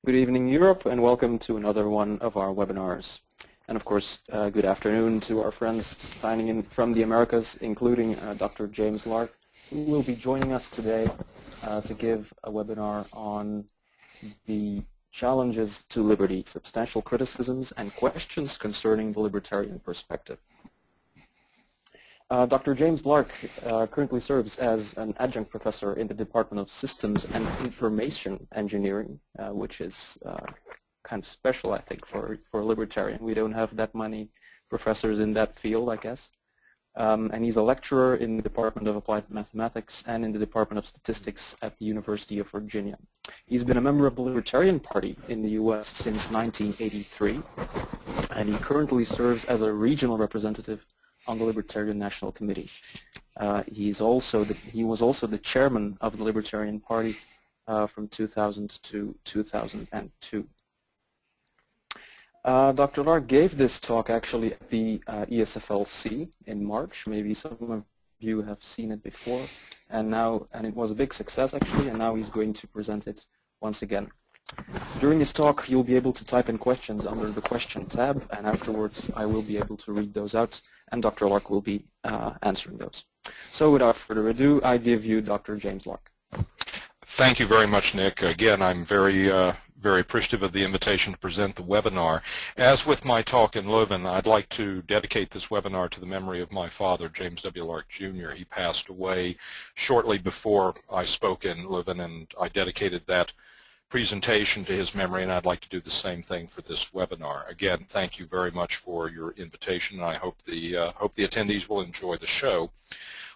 Good evening, Europe, and welcome to another one of our webinars. And of course, good afternoon to our friends signing in from the Americas, including Dr. James Lark, who will be joining us today to give a webinar on the challenges to liberty, substantial criticisms and questions concerning the libertarian perspective. Dr. James Lark currently serves as an adjunct professor in the Department of Systems and Information Engineering, which is kind of special, I think, for a libertarian. We don't have that many professors in that field, I guess. And he's a lecturer in the Department of Applied Mathematics and in the Department of Statistics at the University of Virginia. He's been a member of the Libertarian Party in the US since 1983, and he currently serves as a regional representative on the Libertarian National Committee. He was also the chairman of the Libertarian Party from 2000 to 2002. Dr. Lark gave this talk actually at the ESFLC in March. Maybe some of you have seen it before, and it was a big success actually, and now he's going to present it once again. During this talk, you'll be able to type in questions under the question tab, and afterwards I will be able to read those out, and Dr. Lark will be answering those. So without further ado, I give you Dr. James Lark. Thank you very much, Nick. Again, I'm very appreciative of the invitation to present the webinar. As with my talk in Leuven, I'd like to dedicate this webinar to the memory of my father, James W. Lark, Jr. He passed away shortly before I spoke in Leuven, and I dedicated that presentation to his memory, and I'd like to do the same thing for this webinar. Again, thank you very much for your invitation, and I hope the attendees will enjoy the show.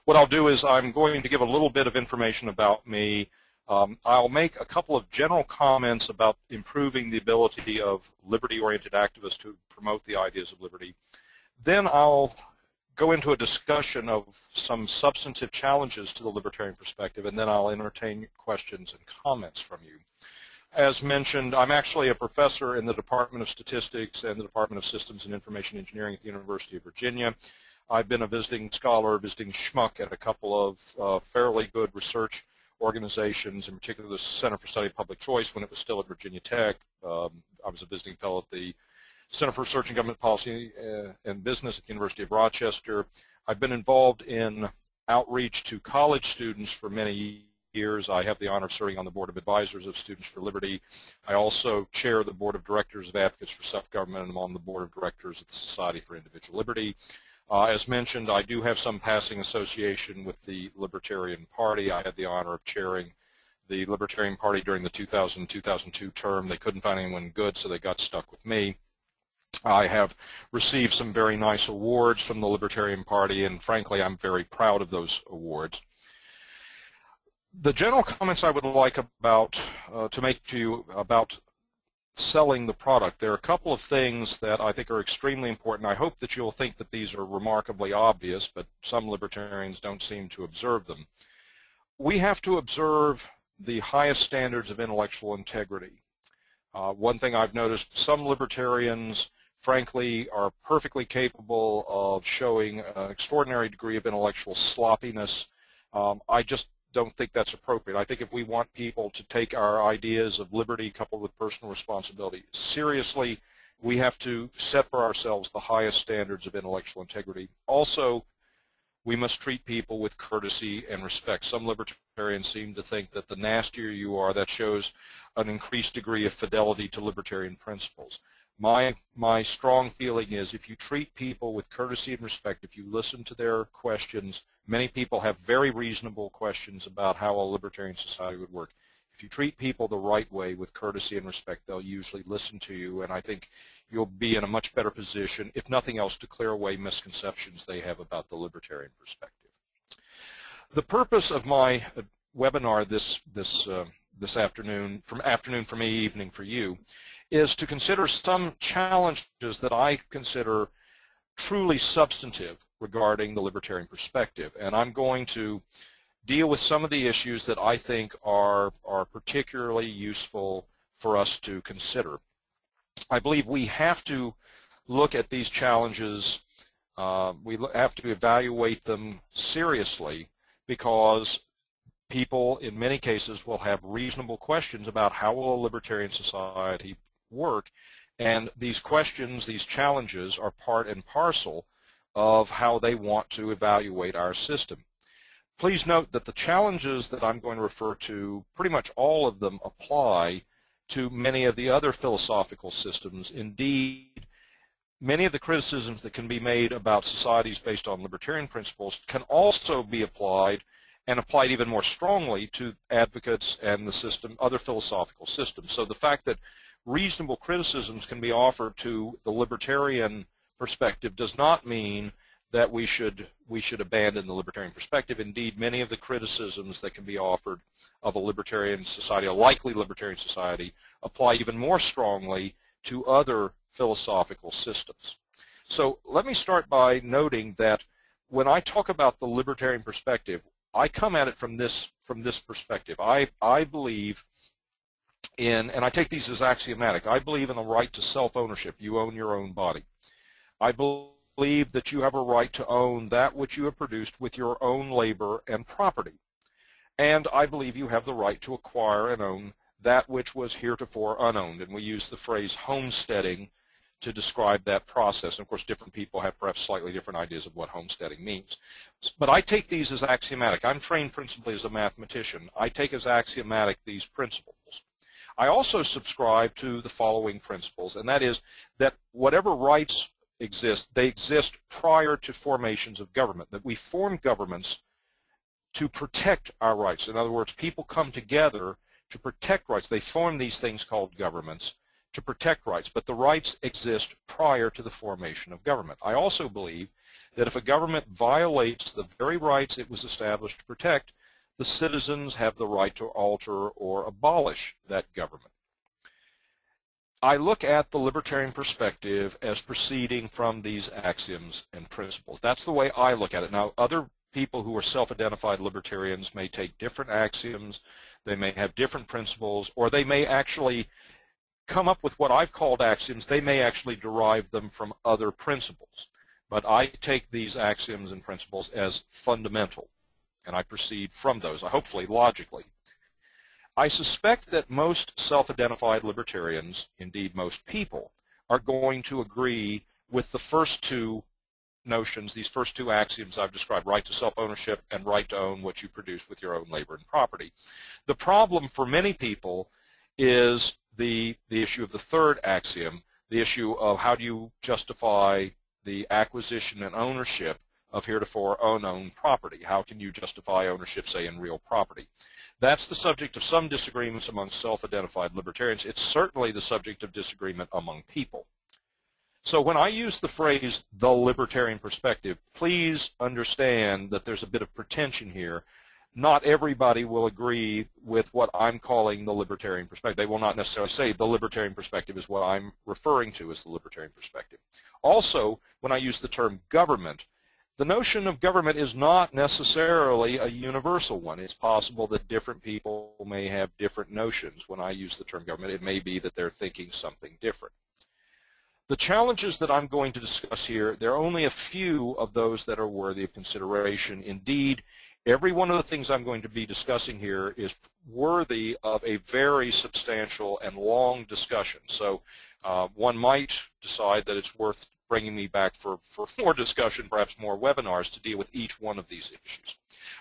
What I'll do is I'm going to give a little bit of information about me. I'll make a couple of general comments about improving the ability of liberty-oriented activists to promote the ideas of liberty. Then I'll go into a discussion of some substantive challenges to the libertarian perspective, and then I'll entertain questions and comments from you. As mentioned, I'm actually a professor in the Department of Statistics and the Department of Systems and Information Engineering at the University of Virginia. I've been a visiting scholar, visiting schmuck at a couple of fairly good research organizations, in particular the Center for Study of Public Choice when it was still at Virginia Tech. I was a visiting fellow at the Center for Research in Government Policy and Business at the University of Rochester. I've been involved in outreach to college students for many years. I have the honor of serving on the Board of Advisors of Students for Liberty. I also chair the Board of Directors of Advocates for Self-Government, and I'm on the Board of Directors of the Society for Individual Liberty. As mentioned, I do have some passing association with the Libertarian Party. I had the honor of chairing the Libertarian Party during the 2000-2002 term. They couldn't find anyone good, so they got stuck with me. I have received some very nice awards from the Libertarian Party, and frankly, I'm very proud of those awards. The general comments I would like to make to you about selling the product, there are a couple of things that I think are extremely important. I hope that you'll think that these are remarkably obvious, but some libertarians don't seem to observe them. We have to observe the highest standards of intellectual integrity. One thing I've noticed, some libertarians, frankly, are perfectly capable of showing an extraordinary degree of intellectual sloppiness. I just don't think that's appropriate. I think if we want people to take our ideas of liberty coupled with personal responsibility seriously, we have to set for ourselves the highest standards of intellectual integrity. Also, we must treat people with courtesy and respect. Some libertarians seem to think that the nastier you are, that shows an increased degree of fidelity to libertarian principles. My strong feeling is if you treat people with courtesy and respect, if you listen to their questions, many people have very reasonable questions about how a libertarian society would work. If you treat people the right way with courtesy and respect, they'll usually listen to you, and I think you'll be in a much better position, if nothing else, to clear away misconceptions they have about the libertarian perspective. The purpose of my webinar this afternoon for me, evening for you, is to consider some challenges that I consider truly substantive regarding the libertarian perspective. And I'm going to deal with some of the issues that I think are particularly useful for us to consider. I believe we have to look at these challenges, we have to evaluate them seriously, because people in many cases will have reasonable questions about how will a libertarian society work, and these questions, these challenges, are part and parcel of how they want to evaluate our system. Please note that the challenges that I'm going to refer to, pretty much all of them apply to many of the other philosophical systems. Indeed, many of the criticisms that can be made about societies based on libertarian principles can also be applied, and applied even more strongly, to advocates and the system, other philosophical systems. So the fact that reasonable criticisms can be offered to the libertarian perspective does not mean that we should abandon the libertarian perspective. Indeed, many of the criticisms that can be offered of a libertarian society, a likely libertarian society, apply even more strongly to other philosophical systems. So let me start by noting that when I talk about the libertarian perspective, I come at it from this perspective. I believe in, and I take these as axiomatic, I believe in the right to self-ownership. You own your own body. I believe that you have a right to own that which you have produced with your own labor and property. And I believe you have the right to acquire and own that which was heretofore unowned. And we use the phrase homesteading to describe that process. And of course, different people have perhaps slightly different ideas of what homesteading means. But I take these as axiomatic. I'm trained principally as a mathematician. I take as axiomatic these principles. I also subscribe to the following principles, and that is that whatever rights exist, they exist prior to formations of government, that we form governments to protect our rights. In other words, people come together to protect rights. They form these things called governments to protect rights, but the rights exist prior to the formation of government. I also believe that if a government violates the very rights it was established to protect, the citizens have the right to alter or abolish that government. I look at the libertarian perspective as proceeding from these axioms and principles. That's the way I look at it. Now, other people who are self-identified libertarians may take different axioms, they may have different principles, or they may actually come up with what I've called axioms. They may actually derive them from other principles. But I take these axioms and principles as fundamental, and I proceed from those, hopefully logically. I suspect that most self-identified libertarians, indeed most people, are going to agree with the first two notions, these first two axioms I've described, right to self-ownership and right to own what you produce with your own labor and property. The problem for many people is the issue of the third axiom, the issue of how do you justify the acquisition and ownership of heretofore unowned property. How can you justify ownership, say, in real property? That's the subject of some disagreements among self-identified libertarians. It's certainly the subject of disagreement among people. So when I use the phrase, the libertarian perspective, please understand that there's a bit of pretension here. Not everybody will agree with what I'm calling the libertarian perspective. They will not necessarily say the libertarian perspective is what I'm referring to as the libertarian perspective. Also, when I use the term government, the notion of government is not necessarily a universal one. It's possible that different people may have different notions. When I use the term government, it may be that they're thinking something different. The challenges that I'm going to discuss here, there are only a few of those that are worthy of consideration. Indeed, every one of the things I'm going to be discussing here is worthy of a very substantial and long discussion. So one might decide that it's worth bringing me back for more discussion, perhaps more webinars to deal with each one of these issues.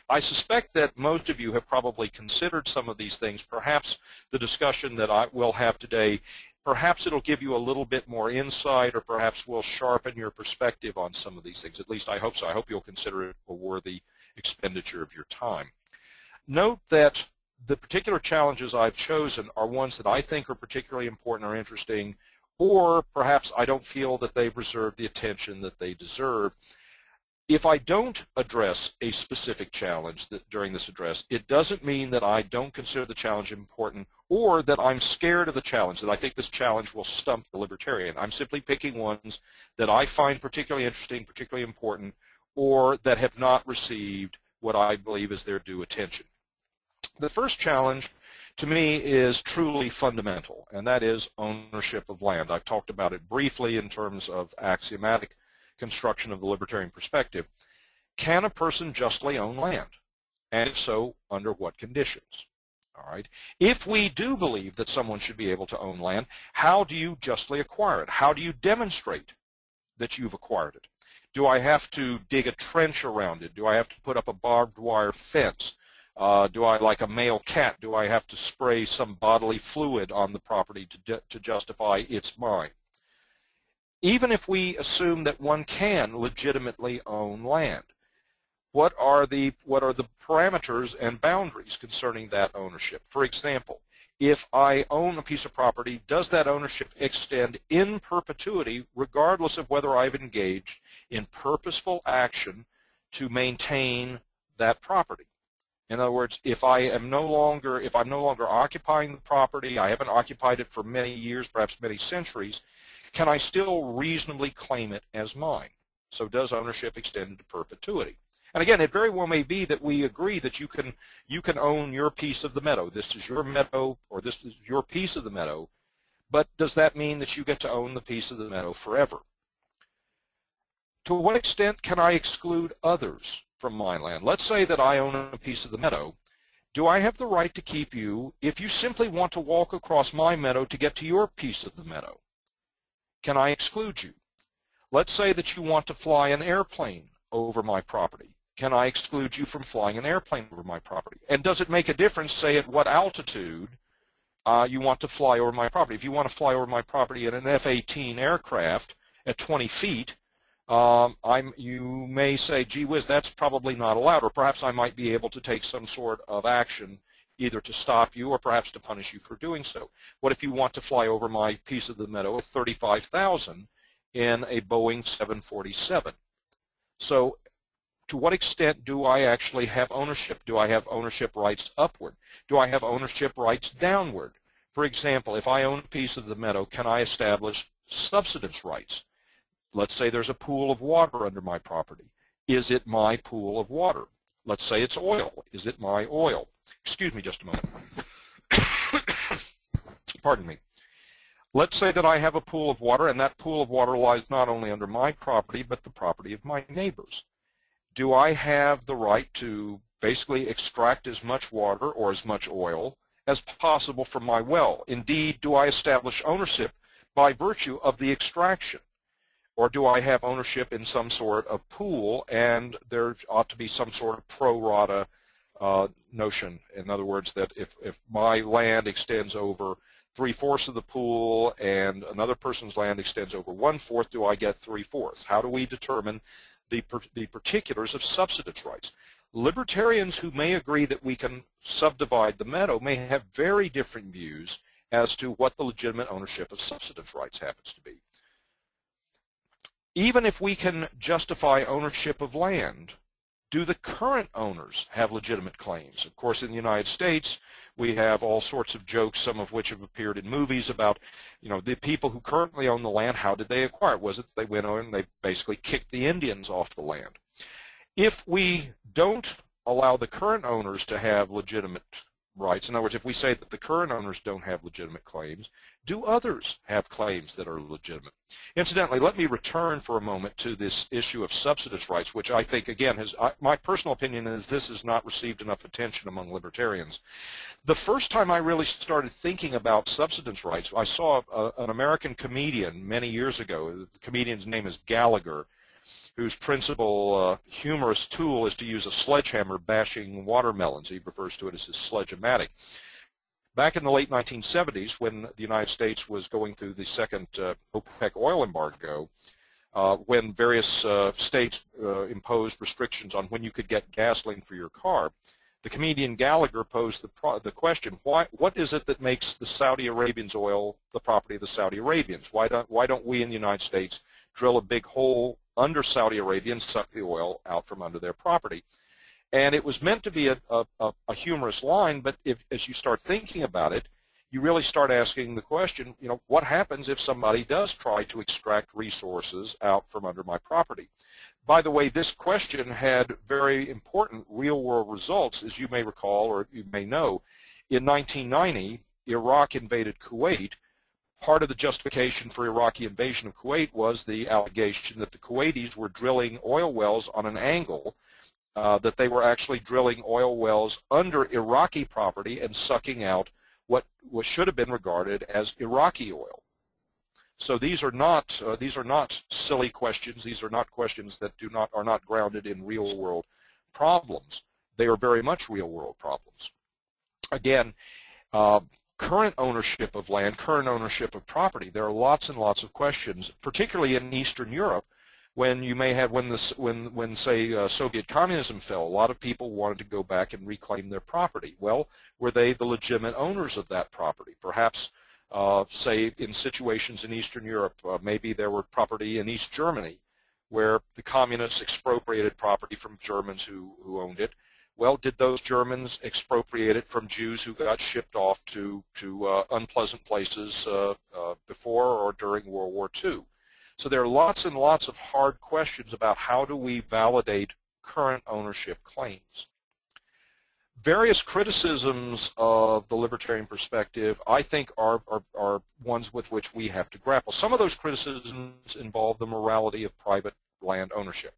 I suspect that most of you have probably considered some of these things. Perhaps the discussion that I will have today, perhaps it'll give you a little bit more insight, or perhaps will sharpen your perspective on some of these things. At least I hope so. I hope you'll consider it a worthy expenditure of your time. Note that the particular challenges I've chosen are ones that I think are particularly important or interesting, or perhaps I don't feel that they've reserved the attention that they deserve. If I don't address a specific challenge during this address, it doesn't mean that I don't consider the challenge important or that I'm scared of the challenge, that I think this challenge will stump the libertarian. I'm simply picking ones that I find particularly interesting, particularly important, or that have not received what I believe is their due attention. The first challenge to me is truly fundamental, and that is ownership of land. I've talked about it briefly in terms of axiomatic construction of the libertarian perspective. Can a person justly own land? And if so, under what conditions? All right. If we do believe that someone should be able to own land, how do you justly acquire it? How do you demonstrate that you've acquired it? Do I have to dig a trench around it? Do I have to put up a barbed wire fence? Do I, like a male cat, do I have to spray some bodily fluid on the property to justify it's mine? Even if we assume that one can legitimately own land, what are the parameters and boundaries concerning that ownership? For example, if I own a piece of property, does that ownership extend in perpetuity regardless of whether I've engaged in purposeful action to maintain that property? In other words, if I'm no longer occupying the property, I haven't occupied it for many years, perhaps many centuries, can I still reasonably claim it as mine? So does ownership extend into perpetuity? And again, it very well may be that we agree that you can own your piece of the meadow. This is your meadow, or this is your piece of the meadow, but does that mean that you get to own the piece of the meadow forever? To what extent can I exclude others from my land? Let's say that I own a piece of the meadow. Do I have the right to keep you if you simply want to walk across my meadow to get to your piece of the meadow? Can I exclude you? Let's say that you want to fly an airplane over my property. Can I exclude you from flying an airplane over my property? And does it make a difference, say, at what altitude you want to fly over my property? If you want to fly over my property in an F-18 aircraft at 20 feet, you may say, gee whiz, that's probably not allowed, or perhaps I might be able to take some sort of action either to stop you or perhaps to punish you for doing so. What if you want to fly over my piece of the meadow at 35,000 in a Boeing 747? So to what extent do I actually have ownership? Do I have ownership rights upward? Do I have ownership rights downward? For example, if I own a piece of the meadow, can I establish subsidence rights? Let's say there's a pool of water under my property. Is it my pool of water? Let's say it's oil. Is it my oil? Excuse me just a moment. Pardon me. Let's say that I have a pool of water, and that pool of water lies not only under my property, but the property of my neighbors. Do I have the right to basically extract as much water or as much oil as possible from my well? Indeed, do I establish ownership by virtue of the extraction? Or do I have ownership in some sort of pool, and there ought to be some sort of pro rata notion? In other words, that if my land extends over 3/4 of the pool and another person's land extends over 1/4, do I get 3/4? How do we determine the particulars of subsidence rights? Libertarians who may agree that we can subdivide the meadow may have very different views as to what the legitimate ownership of subsidence rights happens to be. Even if we can justify ownership of land, do the current owners have legitimate claims? Of course, in the United States, we have all sorts of jokes, some of which have appeared in movies about, the people who currently own the land, how did they acquire it? Was it they went on and they basically kicked the Indians off the land? If we don't allow the current owners to have legitimate rights, in other words, if we say that the current owners don't have legitimate claims, do others have claims that are legitimate? Incidentally, let me return for a moment to this issue of subsidence rights, which I think, again, my personal opinion is this has not received enough attention among libertarians. The first time I really started thinking about subsidence rights, I saw an American comedian many years ago. The comedian's name is Gallagher, whose principal humorous tool is to use a sledgehammer bashing watermelons. He refers to it as his sledge-o-matic. Back in the late 1970s, when the United States was going through the second OPEC oil embargo, when various states imposed restrictions on when you could get gasoline for your car, the comedian Gallagher posed the question, what is it that makes the Saudi Arabians' oil the property of the Saudi Arabians? Why don't we in the United States drill a big hole under Saudi Arabia and suck the oil out from under their property? And it was meant to be a humorous line, but as you start thinking about it, you really start asking the question, what happens if somebody does try to extract resources out from under my property? By the way, this question had very important real-world results, as you may recall or you may know. In 1990, Iraq invaded Kuwait. Part of the justification for Iraqi invasion of Kuwait was the allegation that the Kuwaitis were drilling oil wells on an angle that they were actually drilling oil wells under Iraqi property and sucking out what should have been regarded as Iraqi oil. So these are not silly questions. These are not questions that are not grounded in real-world problems. They are very much real-world problems. Again, current ownership of land, current ownership of property. There are lots and lots of questions, particularly in Eastern Europe, when you may have when say Soviet communism fell. A lot of people wanted to go back and reclaim their property. Well, were they the legitimate owners of that property? Perhaps, say, in situations in Eastern Europe, maybe there were property in East Germany where the communists expropriated property from Germans who owned it. Well, did those Germans expropriate it from Jews who got shipped off to unpleasant places before or during World War II? So there are lots and lots of hard questions about how do we validate current ownership claims. Various criticisms of the libertarian perspective, I think, are ones with which we have to grapple. Some of those criticisms involve the morality of private land ownership.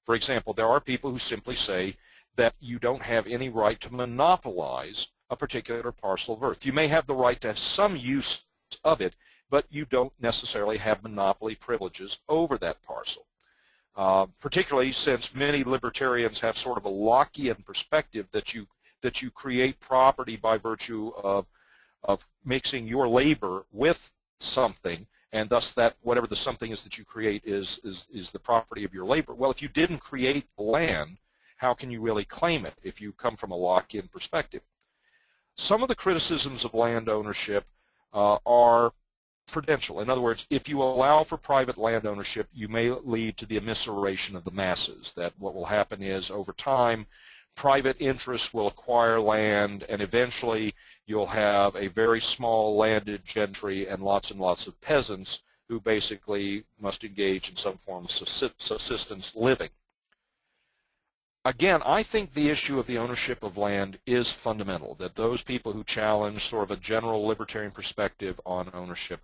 For example, there are people who simply say that you don't have any right to monopolize a particular parcel of earth. You may have the right to have some use of it, but you don't necessarily have monopoly privileges over that parcel. Particularly since many libertarians have sort of a Lockean perspective that you create property by virtue of mixing your labor with something, and thus that whatever the something is that you create is the property of your labor. Well, if you didn't create the land, how can you really claim it if you come from a Lockean perspective? Some of the criticisms of land ownership are prudential. In other words, if you allow for private land ownership, you may lead to the immiseration of the masses. That what will happen is, over time, private interests will acquire land, and eventually you'll have a very small landed gentry and lots of peasants who basically must engage in some form of subsistence living. Again, I think the issue of the ownership of land is fundamental, that those people who challenge sort of a general libertarian perspective on ownership,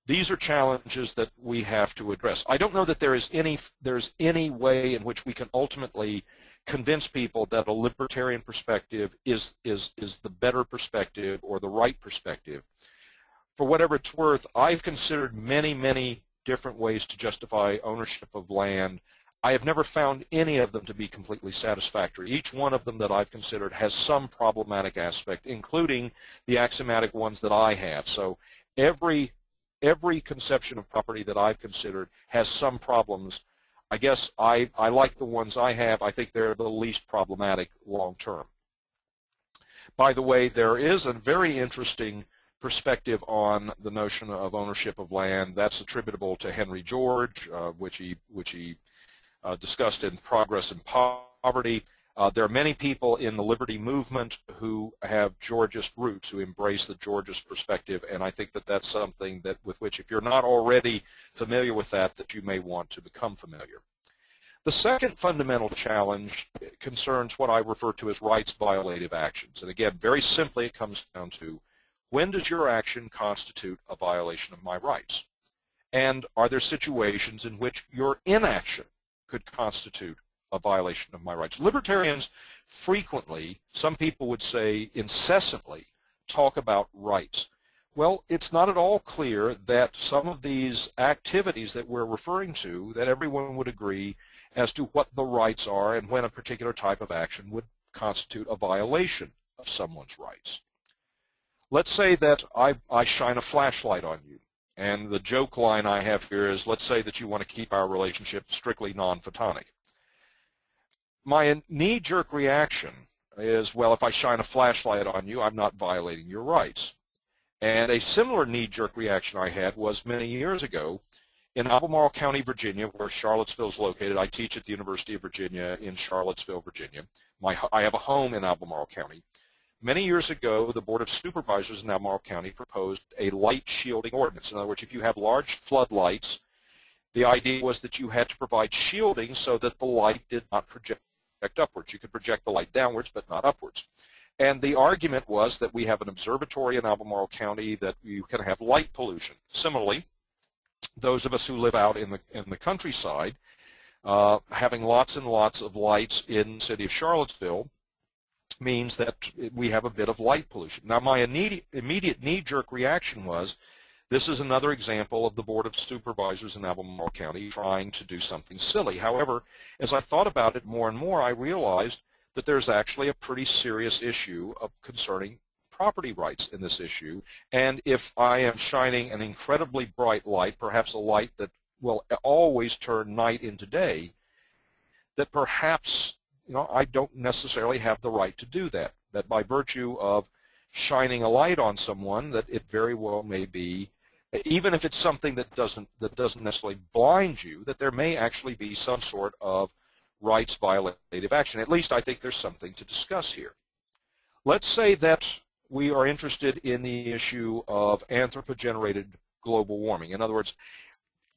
these are challenges that we have to address. I don't know that there's any way in which we can ultimately convince people that a libertarian perspective is the better perspective or the right perspective. For whatever it's worth, I've considered many different ways to justify ownership of land. I have never found any of them to be completely satisfactory. Each one of them that I've considered has some problematic aspect, including the axiomatic ones that I have. So every conception of property that I've considered has some problems. I guess I like the ones I have. I think they're the least problematic long term. By the way, there is a very interesting perspective on the notion of ownership of land that's attributable to Henry George, which he discussed in Progress and Poverty. There are many people in the liberty movement who have Georgist roots, who embrace the Georgist perspective, and I think that that's something that with which, if you're not already familiar with that you may want to become familiar. The second fundamental challenge concerns what I refer to as rights-violative actions. And again, very simply, it comes down to, when does your action constitute a violation of my rights? And are there situations in which your inaction could constitute a violation of my rights? Libertarians frequently, some people would say incessantly, talk about rights. Well, it's not at all clear that some of these activities that we're referring to, that everyone would agree as to what the rights are and when a particular type of action would constitute a violation of someone's rights. Let's say that I shine a flashlight on you, and the joke line I have here is, let's say that you want to keep our relationship strictly non-photonic. My knee-jerk reaction is, well, if I shine a flashlight on you, I'm not violating your rights. And a similar knee-jerk reaction I had was many years ago in Albemarle County, Virginia, where Charlottesville is located. I teach at the University of Virginia in Charlottesville, Virginia. I have a home in Albemarle County. Many years ago, the Board of Supervisors in Albemarle County proposed a light shielding ordinance. In other words, if you have large floodlights, the idea was that you had to provide shielding so that the light did not project upwards. You could project the light downwards, but not upwards. And the argument was that we have an observatory in Albemarle County, that you can have light pollution. Similarly, those of us who live out in the countryside, Having lots and lots of lights in the city of Charlottesville means that we have a bit of light pollution. Now, my immediate knee-jerk reaction was, this is another example of the Board of Supervisors in Albemarle County trying to do something silly. However, as I thought about it more and more, I realized that there's actually a pretty serious issue concerning property rights in this issue. And if I am shining an incredibly bright light, perhaps a light that will always turn night into day, that perhaps I don't necessarily have the right to do that. That by virtue of shining a light on someone, that it very well may be, even if it's something that doesn't necessarily blind you, that there may actually be some sort of rights violative action. At least I think there's something to discuss here. Let's say that we are interested in the issue of anthropogenerated global warming. In other words,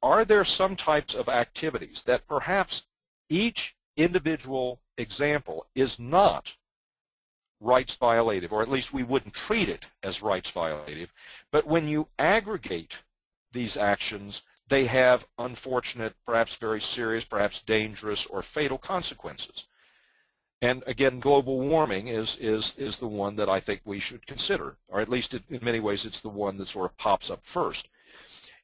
are there some types of activities that perhaps each individual example is not rights violative, or at least we wouldn't treat it as rights violative, but when you aggregate these actions, they have unfortunate, perhaps very serious, perhaps dangerous or fatal consequences. And again, global warming is the one that I think we should consider, or at least in many ways it's the one that sort of pops up first.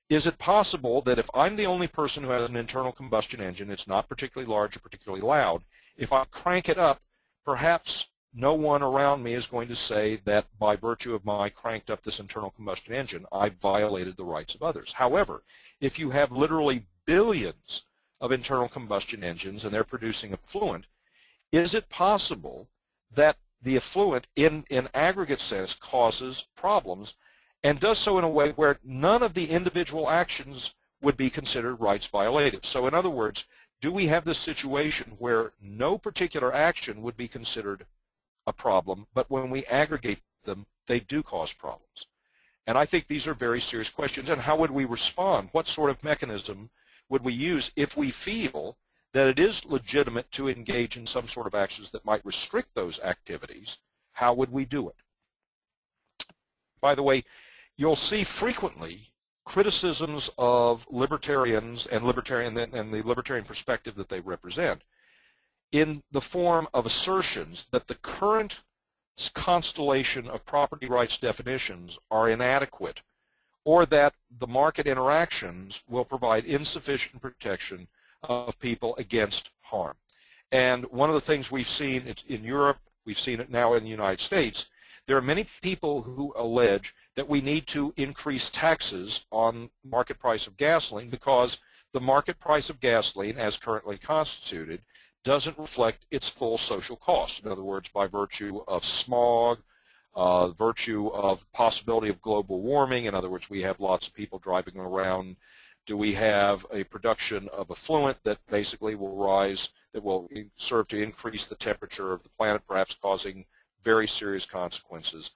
Is it possible that if I'm the only person who has an internal combustion engine, it's not particularly large or particularly loud, if I crank it up, perhaps no one around me is going to say that by virtue of my cranked up this internal combustion engine, I violated the rights of others. However, if you have literally billions of internal combustion engines and they're producing effluent, is it possible that the effluent in aggregate sense causes problems and does so in a way where none of the individual actions would be considered rights violative? So in other words, do we have this situation where no particular action would be considered a problem, but when we aggregate them, they do cause problems? And I think these are very serious questions. And how would we respond? What sort of mechanism would we use if we feel that it is legitimate to engage in some sort of actions that might restrict those activities? How would we do it? By the way, you'll see frequently criticisms of libertarians and the libertarian perspective that they represent in the form of assertions that the current constellation of property rights definitions are inadequate, or that the market interactions will provide insufficient protection of people against harm. And one of the things we've seen in Europe, we've seen it now in the United States, there are many people who allege that we need to increase taxes on market price of gasoline because the market price of gasoline, as currently constituted, doesn't reflect its full social cost. In other words, by virtue of smog, virtue of possibility of global warming, in other words, we have lots of people driving around. Do we have a production of effluent that basically will rise, that will serve to increase the temperature of the planet, perhaps causing very serious consequences?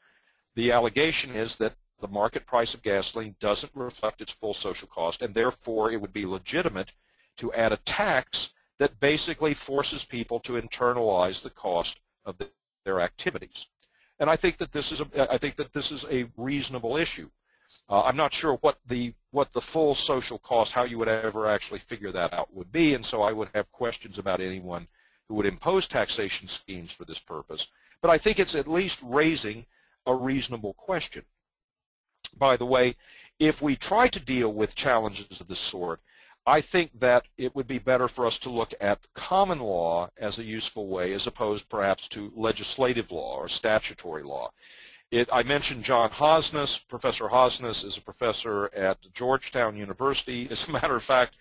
The allegation is that the market price of gasoline doesn't reflect its full social cost, and therefore it would be legitimate to add a tax that basically forces people to internalize the cost of their activities. And I think that this is a reasonable issue. I'm not sure what the full social cost, how you would ever actually figure that out would be, and so I would have questions about anyone who would impose taxation schemes for this purpose. But I think it's at least raising a reasonable question. By the way, if we try to deal with challenges of this sort, I think that it would be better for us to look at common law as a useful way as opposed perhaps to legislative law or statutory law. I mentioned John Hosness. Professor Hosness is a professor at Georgetown University. As a matter of fact,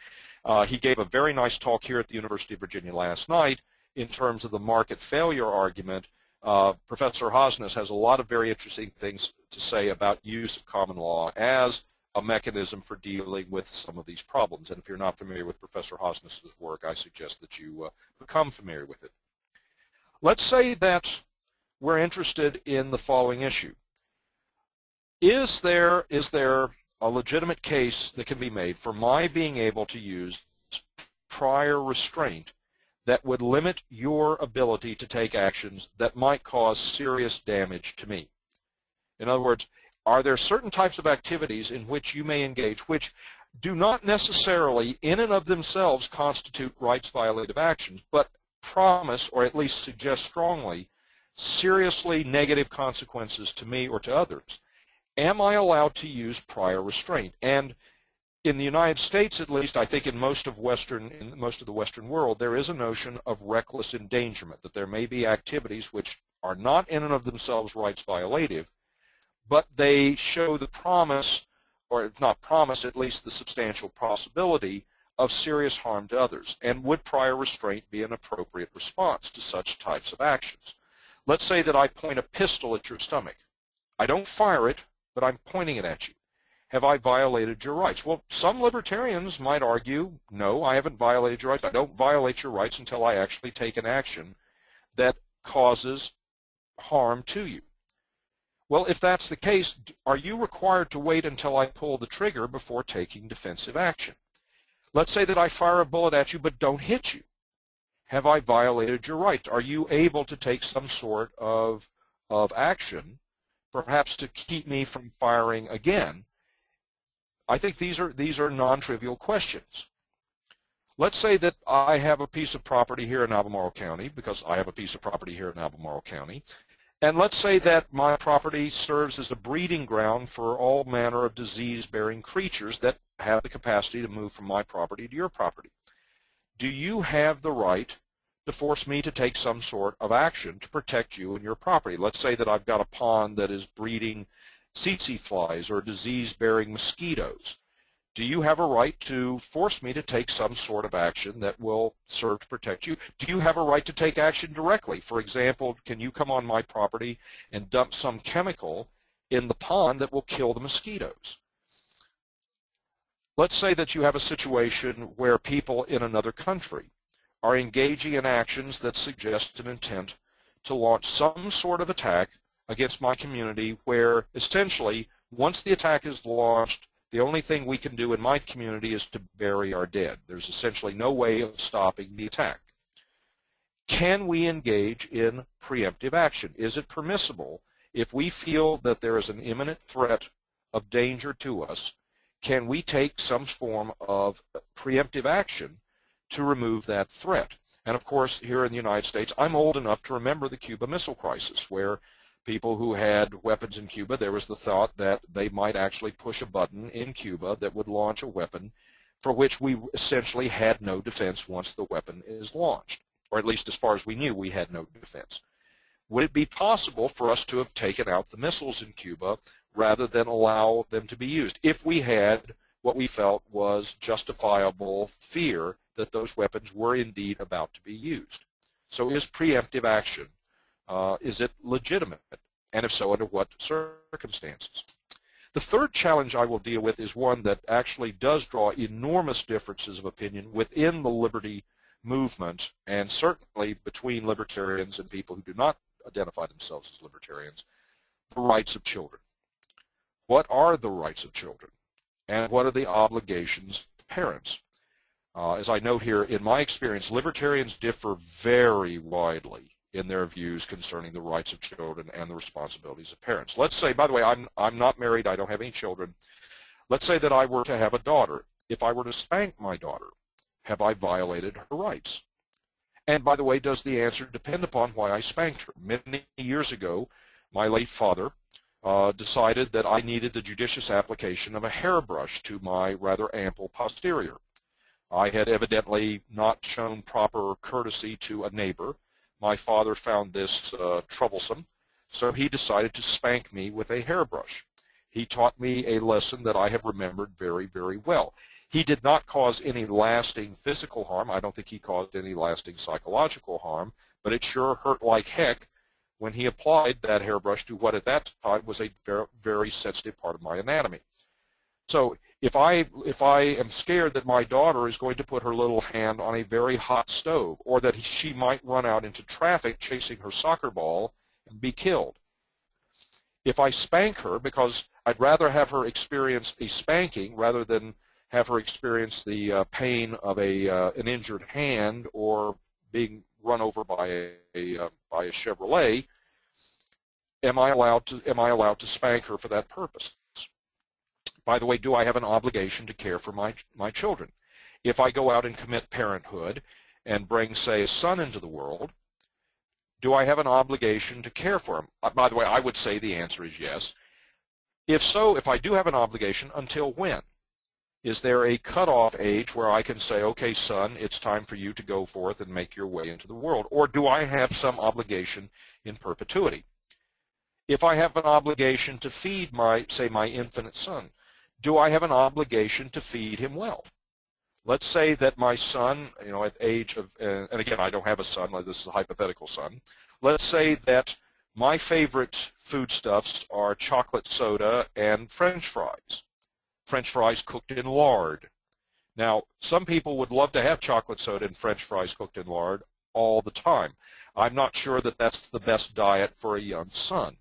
he gave a very nice talk here at the University of Virginia last night in terms of the market failure argument. Professor Hosness has a lot of very interesting things to say about use of common law as a mechanism for dealing with some of these problems. And if you're not familiar with Professor Hosness's work, I suggest that you become familiar with it. Let's say that we're interested in the following issue. Is there a legitimate case that can be made for my being able to use prior restraint that would limit your ability to take actions that might cause serious damage to me? In other words, are there certain types of activities in which you may engage which do not necessarily in and of themselves constitute rights-violative actions, but promise, or at least suggest strongly, seriously negative consequences to me or to others. Am I allowed to use prior restraint? And in the United States, at least, I think in most of the Western world, there is a notion of reckless endangerment, that there may be activities which are not in and of themselves rights violative, but they show the promise, or if not promise, at least the substantial possibility of serious harm to others. And would prior restraint be an appropriate response to such types of actions? Let's say that I point a pistol at your stomach. I don't fire it, but I'm pointing it at you. Have I violated your rights? Well, some libertarians might argue, no, I haven't violated your rights. I don't violate your rights until I actually take an action that causes harm to you. Well, if that's the case, are you required to wait until I pull the trigger before taking defensive action? Let's say that I fire a bullet at you but don't hit you. Have I violated your rights? Are you able to take some sort of action, perhaps to keep me from firing again? I think these are non-trivial questions. Let's say that I have a piece of property here in Albemarle County, because I have a piece of property here in Albemarle County, and let's say that my property serves as a breeding ground for all manner of disease-bearing creatures that have the capacity to move from my property to your property. Do you have the right to force me to take some sort of action to protect you and your property? Let's say that I've got a pond that is breeding tsetse flies or disease-bearing mosquitoes. Do you have a right to force me to take some sort of action that will serve to protect you? Do you have a right to take action directly? For example, can you come on my property and dump some chemical in the pond that will kill the mosquitoes? Let's say that you have a situation where people in another country are engaging in actions that suggest an intent to launch some sort of attack against my community, where essentially once the attack is launched, the only thing we can do in my community is to bury our dead. There's essentially no way of stopping the attack. Can we engage in preemptive action? Is it permissible if we feel that there is an imminent threat of danger to us? Can we take some form of preemptive action to remove that threat? And of course, here in the United States, I'm old enough to remember the Cuba Missile Crisis, where people who had weapons in Cuba, there was the thought that they might actually push a button in Cuba that would launch a weapon for which we essentially had no defense once the weapon is launched, or at least as far as we knew, we had no defense. Would it be possible for us to have taken out the missiles in Cuba rather than allow them to be used if we had what we felt was justifiable fear that those weapons were indeed about to be used? So is preemptive action, is it legitimate? And if so, under what circumstances? The third challenge I will deal with is one that actually does draw enormous differences of opinion within the liberty movement, and certainly between libertarians and people who do not identify themselves as libertarians: the rights of children. What are the rights of children? And what are the obligations of parents? As I note here, in my experience, libertarians differ very widely in their views concerning the rights of children and the responsibilities of parents. Let's say, by the way, I'm not married, I don't have any children. Let's say that I were to have a daughter. If I were to spank my daughter, have I violated her rights? And by the way, does the answer depend upon why I spanked her? Many years ago, my late father decided that I needed the judicious application of a hairbrush to my rather ample posterior. I had evidently not shown proper courtesy to a neighbor. My father found this troublesome, so he decided to spank me with a hairbrush. He taught me a lesson that I have remembered very, very well. He did not cause any lasting physical harm. I don't think he caused any lasting psychological harm, but it sure hurt like heck when he applied that hairbrush to what at that time was a very, very sensitive part of my anatomy. So if I am scared that my daughter is going to put her little hand on a very hot stove, or that she might run out into traffic chasing her soccer ball and be killed, if I spank her, because I'd rather have her experience a spanking rather than have her experience the pain of an injured hand or being run over by a Chevrolet, am I allowed to spank her for that purpose? By the way, do I have an obligation to care for my children? If I go out and commit parenthood and bring, say, a son into the world, do I have an obligation to care for him? By the way, I would say the answer is yes. If so, if I do have an obligation, until when? Is there a cutoff age where I can say, okay, son, it's time for you to go forth and make your way into the world? Or do I have some obligation in perpetuity? If I have an obligation to feed say, my infant son, do I have an obligation to feed him well? Let's say that my son, at the age of, and again, I don't have a son, this is a hypothetical son. Let's say that my favorite foodstuffs are chocolate soda and French fries. French fries cooked in lard. Now, some people would love to have chocolate soda and French fries cooked in lard all the time. I'm not sure that that's the best diet for a young son.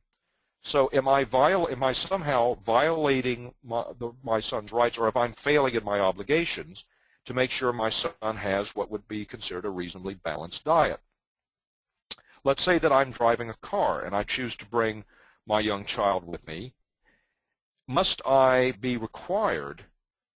So am I somehow violating my son's rights, or if I'm failing in my obligations to make sure my son has what would be considered a reasonably balanced diet? Let's say that I'm driving a car and I choose to bring my young child with me. Must I be required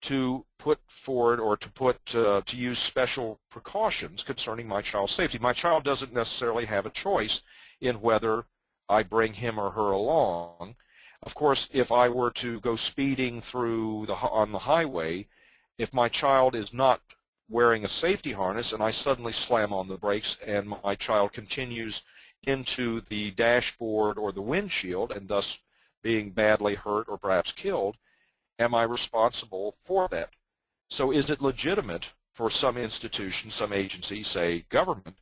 to put forward or to use special precautions concerning my child's safety? My child doesn't necessarily have a choice in whether I bring him or her along. Of course, if I were to go speeding on the highway, if my child is not wearing a safety harness and I suddenly slam on the brakes and my child continues into the dashboard or the windshield and thus being badly hurt or perhaps killed, am I responsible for that? So is it legitimate for some institution, some agency, say government,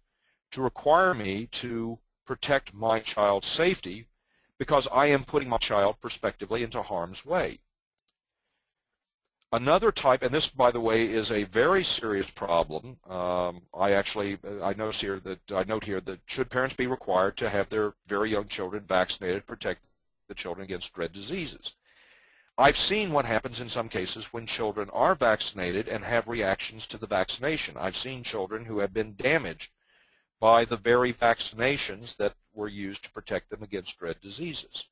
to require me to protect my child's safety because I am putting my child prospectively into harm's way? Another type, and this, by the way, is a very serious problem. I note here that should parents be required to have their very young children vaccinated to protect the children against dread diseases? I've seen what happens in some cases when children are vaccinated and have reactions to the vaccination. I've seen children who have been damaged by the very vaccinations that were used to protect them against dread diseases.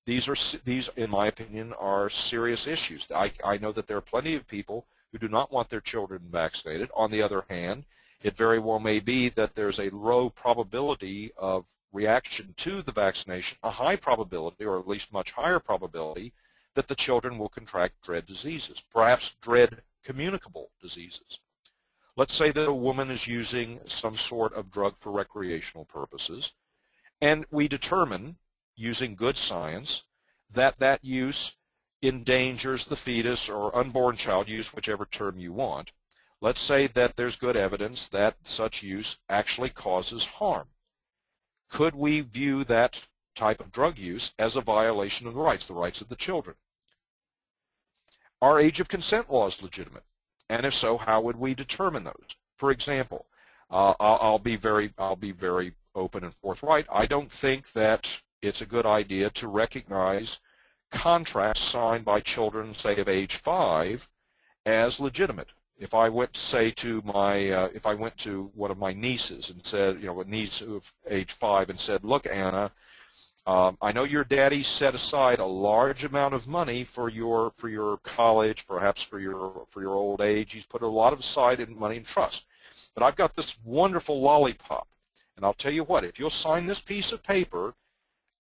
These, in my opinion, are serious issues. I know that there are plenty of people who do not want their children vaccinated. On the other hand, it very well may be that there's a low probability of reaction to the vaccination, a high probability, or at least much higher probability, that the children will contract dread diseases, perhaps dread communicable diseases. Let's say that a woman is using some sort of drug for recreational purposes, and we determine, using good science, that that use endangers the fetus or unborn child, use whichever term you want. Let's say that there's good evidence that such use actually causes harm. Could we view that type of drug use as a violation of the rights of the children? Are age of consent laws legitimate? And if so, how would we determine those? For example, I'll be very open and forthright. I don't think that it's a good idea to recognize contracts signed by children, say, of age 5 as legitimate. If I went, say, to if I went to one of my nieces and said, a niece of age 5, and said, look, Anna, I know your daddy set aside a large amount of money for your college, perhaps for your old age. He's put a lot of aside in money in trust. But I've got this wonderful lollipop, and I'll tell you what, if you'll sign this piece of paper,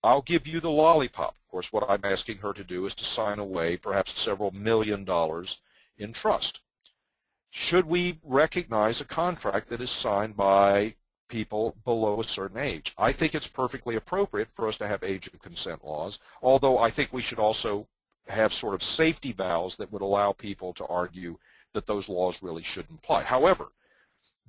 I'll give you the lollipop. Of course, what I'm asking her to do is to sign away perhaps several $1 million in trust. Should we recognize a contract that is signed by people below a certain age? I think it's perfectly appropriate for us to have age of consent laws, although I think we should also have sort of safety valves that would allow people to argue that those laws really shouldn't apply. However,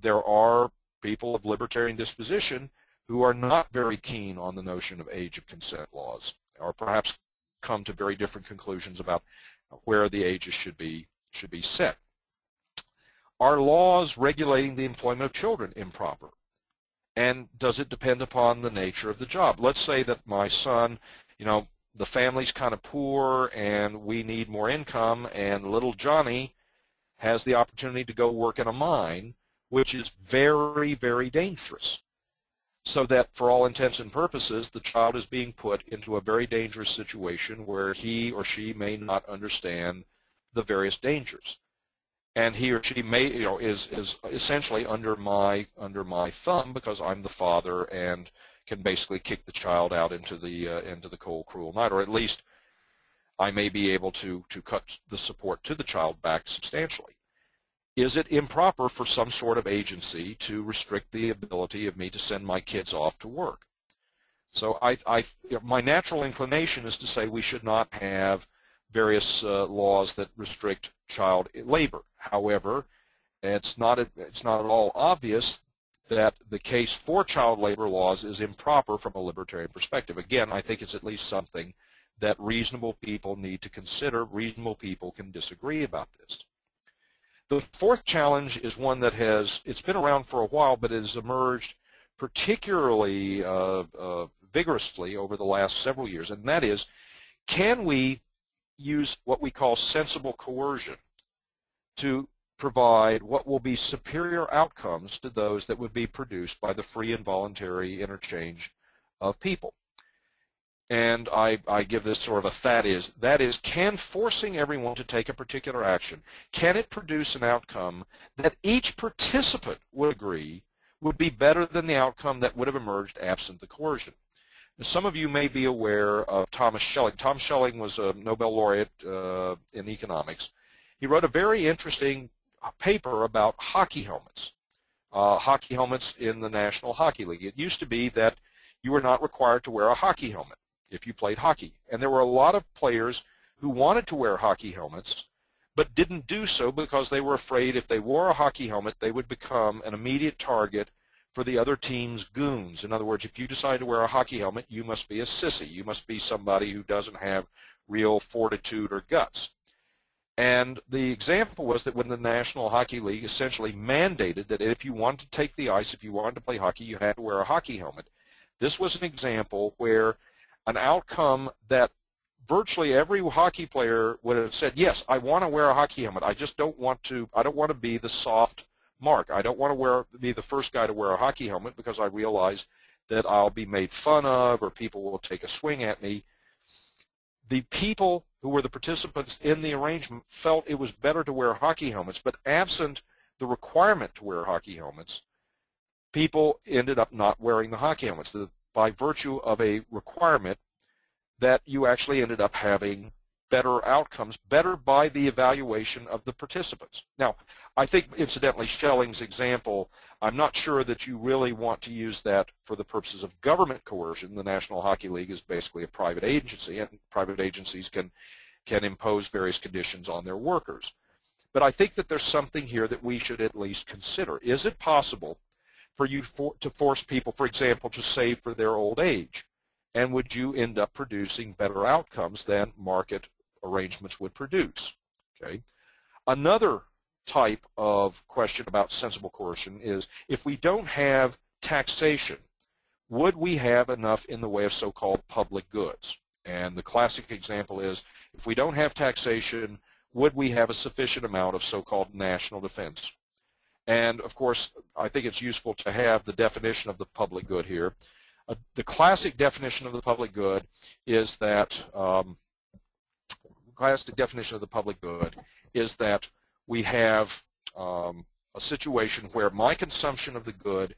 there are people of libertarian disposition who are not very keen on the notion of age of consent laws, or perhaps come to very different conclusions about where the ages should be set. Are laws regulating the employment of children improper? And does it depend upon the nature of the job? Let's say that my son, the family's kind of poor and we need more income, and little Johnny has the opportunity to go work in a mine, which is very, very dangerous. so that for all intents and purposes the child is being put into a very dangerous situation where he or she may not understand the various dangers, and he or she may, is essentially under my thumb because I'm the father and can basically kick the child out into the cold, cruel night, or at least I may be able to cut the support to the child back substantially. Is it improper for some sort of agency to restrict the ability of me to send my kids off to work? So my natural inclination is to say we should not have various laws that restrict child labor. However, it's not at all obvious that the case for child labor laws is improper from a libertarian perspective. Again, I think it's at least something that reasonable people need to consider. Reasonable people can disagree about this. The fourth challenge is one that it's been around for a while, but it has emerged particularly vigorously over the last several years, and that is, can we use what we call sensible coercion to provide what will be superior outcomes to those that would be produced by the free and voluntary interchange of people? And I give this sort of a that is, can forcing everyone to take a particular action, can it produce an outcome that each participant would agree would be better than the outcome that would have emerged absent the coercion? Now, some of you may be aware of Thomas Schelling. Tom Schelling was a Nobel laureate in economics. He wrote a very interesting paper about hockey helmets in the National Hockey League. It used to be that you were not required to wear a hockey helmet if you played hockey. And there were a lot of players who wanted to wear hockey helmets but didn't do so because they were afraid if they wore a hockey helmet they would become an immediate target for the other team's goons. In other words, if you decide to wear a hockey helmet, you must be a sissy. You must be somebody who doesn't have real fortitude or guts. And the example was that when the National Hockey League essentially mandated that if you wanted to take the ice, if you wanted to play hockey, you had to wear a hockey helmet. This was an example where an outcome that virtually every hockey player would have said, yes, I want to wear a hockey helmet. I just don't want to be the soft mark. I don't want to be the first guy to wear a hockey helmet because I realize that I'll be made fun of or people will take a swing at me. The people who were the participants in the arrangement felt it was better to wear hockey helmets, but absent the requirement to wear hockey helmets, people ended up not wearing the hockey helmets. By virtue of a requirement that you actually ended up having better outcomes, better by the evaluation of the participants. Now, I think, incidentally, Schelling's example, I'm not sure that you really want to use that for the purposes of government coercion. The National Hockey League is basically a private agency, and private agencies can impose various conditions on their workers. But I think that there's something here that we should at least consider. Is it possible for you to force people, for example, to save for their old age? And would you end up producing better outcomes than market arrangements would produce? Okay. Another type of question about sensible coercion is, if we don't have taxation, would we have enough in the way of so-called public goods? And the classic example is, if we don't have taxation, would we have a sufficient amount of so-called national defense? And of course, I think it's useful to have the definition of the public good here. The classic definition of the public good is that we have a situation where my consumption of the good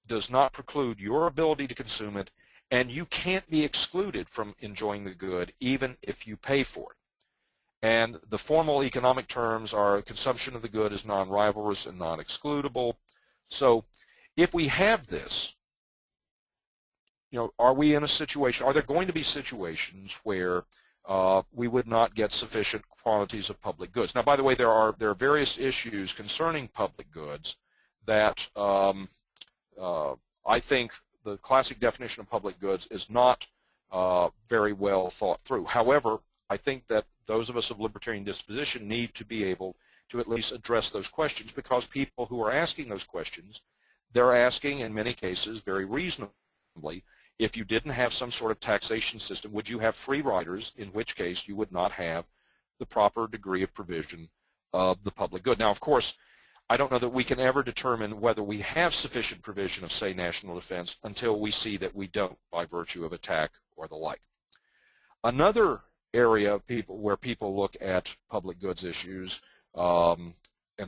does not preclude your ability to consume it, and you can't be excluded from enjoying the good even if you pay for it. And the formal economic terms are consumption of the good is non-rivalrous and non-excludable. So if we have this, are we in a situation, are there going to be situations where we would not get sufficient quantities of public goods? Now, by the way, there are various issues concerning public goods that I think the classic definition of public goods is not very well thought through. However, I think that those of us of libertarian disposition need to be able to at least address those questions, because people who are asking those questions, they're asking in many cases very reasonably, if you didn't have some sort of taxation system, would you have free riders, in which case you would not have the proper degree of provision of the public good? Now, of course, I don't know that we can ever determine whether we have sufficient provision of, say, national defense until we see that we don't by virtue of attack or the like. Another area where people look at public goods issues and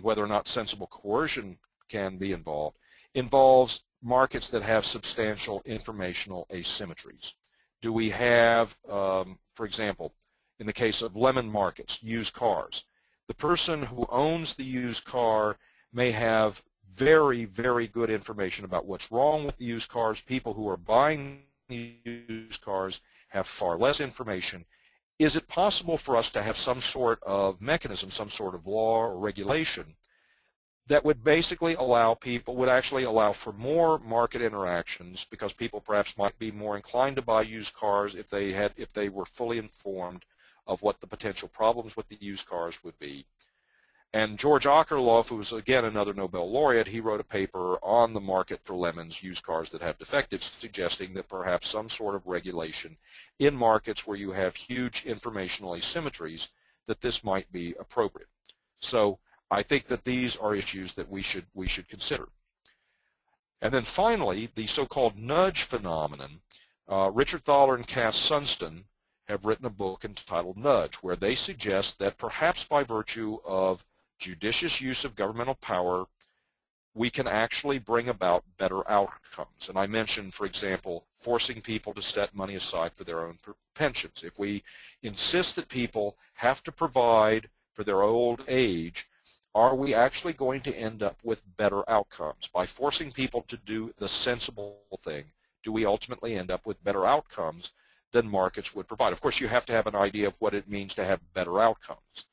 whether or not sensible coercion can be involves markets that have substantial informational asymmetries. Do we have, for example, in the case of lemon markets, used cars, the person who owns the used car may have very, very good information about what's wrong with the used cars. People who are buying the used cars have far less information. Is it possible for us to have some sort of mechanism, some sort of law or regulation that would basically actually allow for more market interactions, because people perhaps might be more inclined to buy used cars if they were fully informed of what the potential problems with the used cars would be? And George Akerlof, who was again another Nobel laureate, he wrote a paper on the market for lemons, used cars that have defectives, suggesting that perhaps some sort of regulation in markets where you have huge informational asymmetries, that this might be appropriate. So I think that these are issues that we should consider. And then finally, the so-called nudge phenomenon. Richard Thaler and Cass Sunstein have written a book entitled Nudge, where they suggest that perhaps by virtue of judicious use of governmental power, we can actually bring about better outcomes. And I mentioned, for example, forcing people to set money aside for their own pensions. If we insist that people have to provide for their old age, are we actually going to end up with better outcomes? By forcing people to do the sensible thing, do we ultimately end up with better outcomes than markets would provide? Of course, you have to have an idea of what it means to have better outcomes.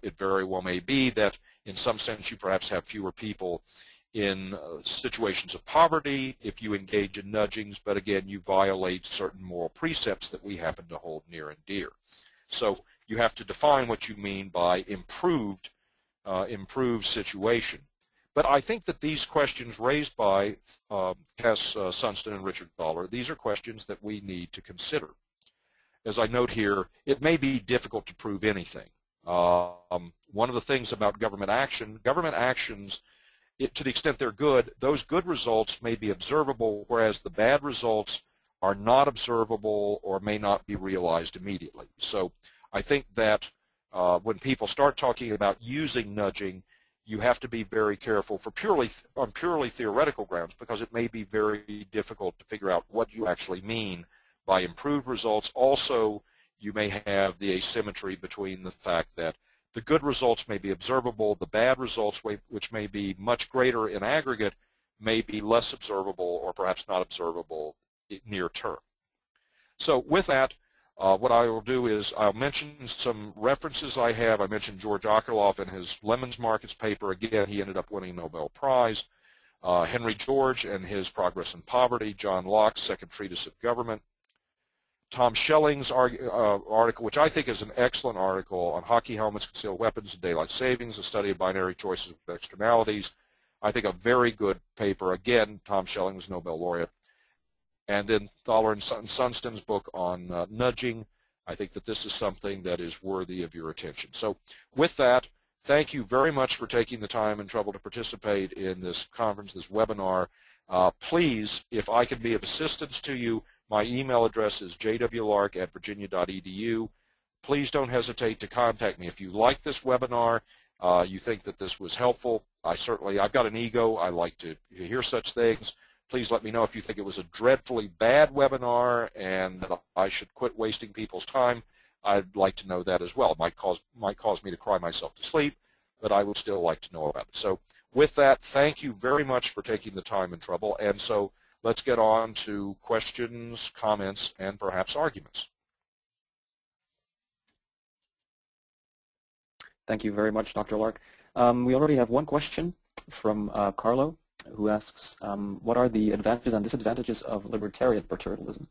It very well may be that in some sense you perhaps have fewer people in situations of poverty if you engage in nudgings, but again, you violate certain moral precepts that we happen to hold near and dear. So you have to define what you mean by improved situation. But I think that these questions raised by Cass Sunstein and Richard Thaler, these are questions that we need to consider. As I note here, it may be difficult to prove anything. One of the things about government actions, to the extent they're good, those good results may be observable, whereas the bad results are not observable or may not be realized immediately. So I think that when people start talking about using nudging, you have to be very careful on purely theoretical grounds, because it may be very difficult to figure out what you actually mean by improved results. Also, you may have the asymmetry between the fact that the good results may be observable, the bad results, which may be much greater in aggregate, may be less observable or perhaps not observable near term. So with that, what I will do is I'll mention some references I have. I mentioned George Akerlof in his Lemons Markets paper. Again, he ended up winning a Nobel Prize. Henry George and his Progress in Poverty. John Locke's Second Treatise of Government. Tom Schelling's article, which I think is an excellent article, on hockey helmets, concealed weapons, and daylight savings, a study of binary choices with externalities. I think a very good paper. Again, Tom Schelling was Nobel laureate. And then Thaler and Sunstein's book on nudging. I think that this is something that is worthy of your attention. So with that, thank you very much for taking the time and trouble to participate in this conference, this webinar. Please, if I can be of assistance to you, my email address is jwlark@virginia.edu. Please don't hesitate to contact me. If you like this webinar, you think that this was helpful, I've got an ego. I like to hear such things. Please let me know if you think it was a dreadfully bad webinar and that I should quit wasting people's time. I'd like to know that as well. It might cause me to cry myself to sleep, but I would still like to know about it. So with that, thank you very much for taking the time and trouble. And so let's get on to questions, comments, and perhaps arguments. Thank you very much, Dr. Lark. We already have one question from Carlo, who asks, what are the advantages and disadvantages of libertarian paternalism?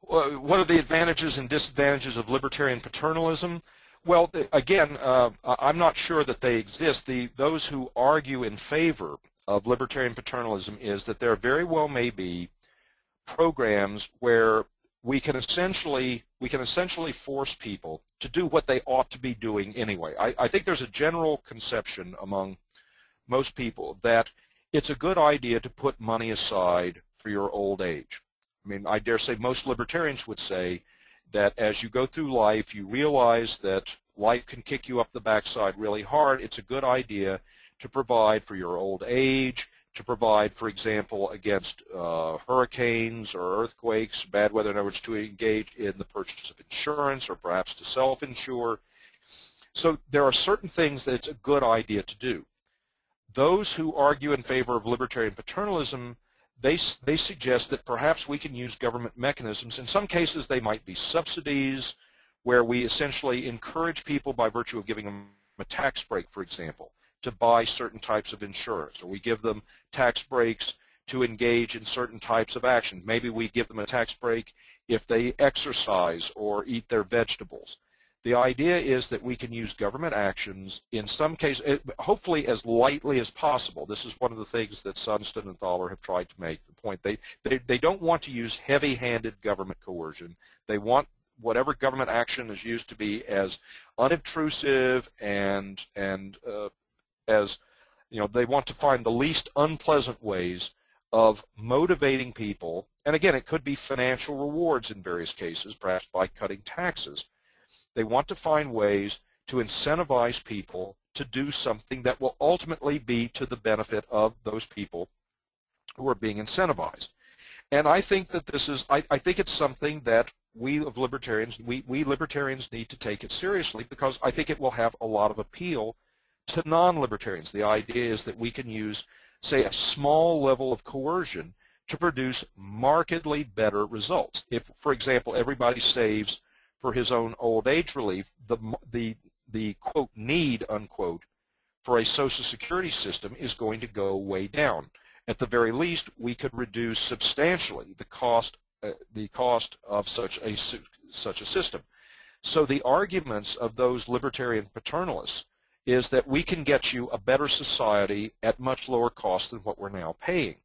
What are the advantages and disadvantages of libertarian paternalism? Well, again, I'm not sure that they exist. Those who argue in favor of libertarian paternalism is that there very well may be programs where we can essentially force people to do what they ought to be doing anyway. I think there's a general conception among most people that it's a good idea to put money aside for your old age. I mean, I dare say most libertarians would say that as you go through life, you realize that life can kick you up the backside really hard. It's a good idea to provide for your old age, to provide, for example, against hurricanes or earthquakes, bad weather, in other words, to engage in the purchase of insurance or perhaps to self-insure. So there are certain things that it's a good idea to do. Those who argue in favor of libertarian paternalism, they suggest that perhaps we can use government mechanisms. In some cases, they might be subsidies, where we essentially encourage people by virtue of giving them a tax break, for example, to buy certain types of insurance, or we give them tax breaks to engage in certain types of actions. Maybe we give them a tax break if they exercise or eat their vegetables. The idea is that we can use government actions in some cases, hopefully as lightly as possible. This is one of the things that Sunstein and Thaler have tried to make the point. They don't want to use heavy-handed government coercion. They want whatever government action is used to be as unobtrusive and as, you know, they want to find the least unpleasant ways of motivating people. And again, it could be financial rewards in various cases, perhaps by cutting taxes. They want to find ways to incentivize people to do something that will ultimately be to the benefit of those people who are being incentivized. And I think that this is, I think it's something that we libertarians need to take it seriously, because I think it will have a lot of appeal to non-libertarians. The idea is that we can use, say, a small level of coercion to produce markedly better results. If, for example, everybody saves for his own old age relief, the quote need unquote for a Social Security system is going to go way down. At the very least, we could reduce substantially the cost of such a system. So the arguments of those libertarian paternalists is that we can get you a better society at much lower cost than what we're now paying.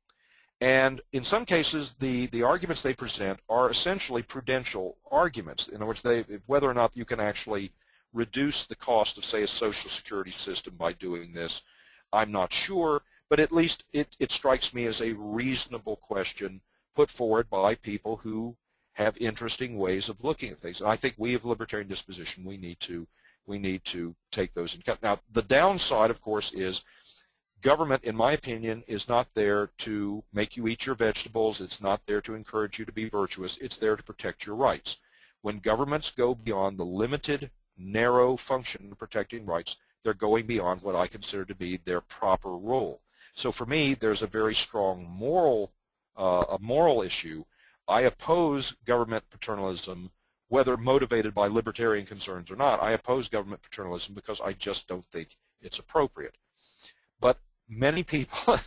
And in some cases, the arguments they present are essentially prudential arguments. In other words, whether or not you can actually reduce the cost of, say, a Social Security system by doing this, I'm not sure, but at least it strikes me as a reasonable question put forward by people who have interesting ways of looking at things. And I think we of libertarian disposition, we need to take those into account. Now, the downside, of course, is government, in my opinion, is not there to make you eat your vegetables. It's not there to encourage you to be virtuous. It's there to protect your rights. When governments go beyond the limited, narrow function of protecting rights, they're going beyond what I consider to be their proper role. So for me, there's a very strong moral issue. I oppose government paternalism, whether motivated by libertarian concerns or not. I oppose government paternalism because I just don't think it's appropriate. But many people,